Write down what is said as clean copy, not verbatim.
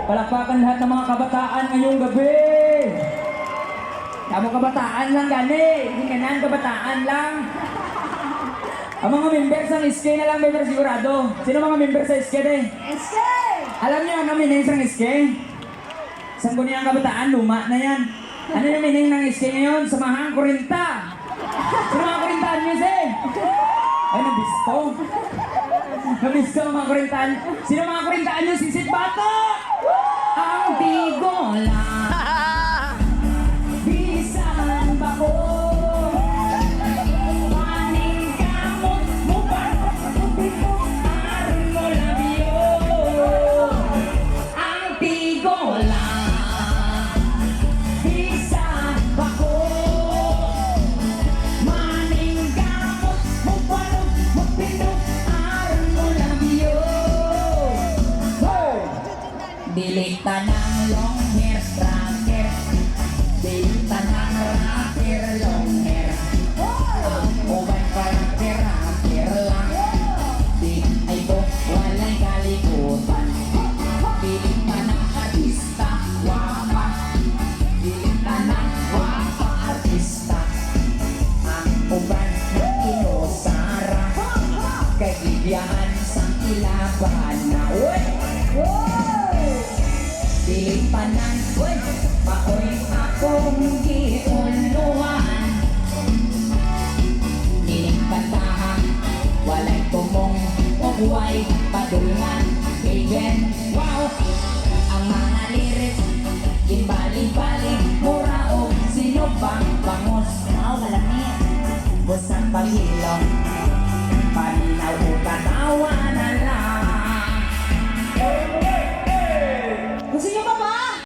Palakpakan lahat ng mga kabataan ngayong gabi. Kamu kabataan lang gani. Hindi ka na kabataan lang. Ang mga members ng SK na lang member sigurado. Sino mga members sa SK eh? SK! Alam niyo ano meaning ng SK? Saan ko niya ang kabataan? Luma na yan. Ano yung meaning ng SK ngayon? Samahang Kurinta. Sino mga Kurintaan niyo eh? Ay, nabisto. Nabisto ang mga Kurintaan. Sino mga Kurintaan niyo? Sisit Bato! Ang bigola. Bisan ba ko? Maning kamot mo ba? Aron mo labiyo. Ang bigola. Bisan ba ko? Maning kamot mo ba? Aron mo labiyo. Dilita ng long hair, tracker. Dilita ng rapper, long hair. Ang ubay karakter, rapper lang. Di ay ko, walay kalikutan. Dilita ng artista, wapa. Dilita ng wapa artista. Ang ubay ng inosara. Kagibiyahan sa ilaban na. Dilipanan, maoy akong giuluhan. Nilipatahan, walay tumong o buhay padulngan. Again, wow! Ang mga lyrics, gimbalik-balik, mura o sino bang bangos. Wow, malamig. Busang paghilong,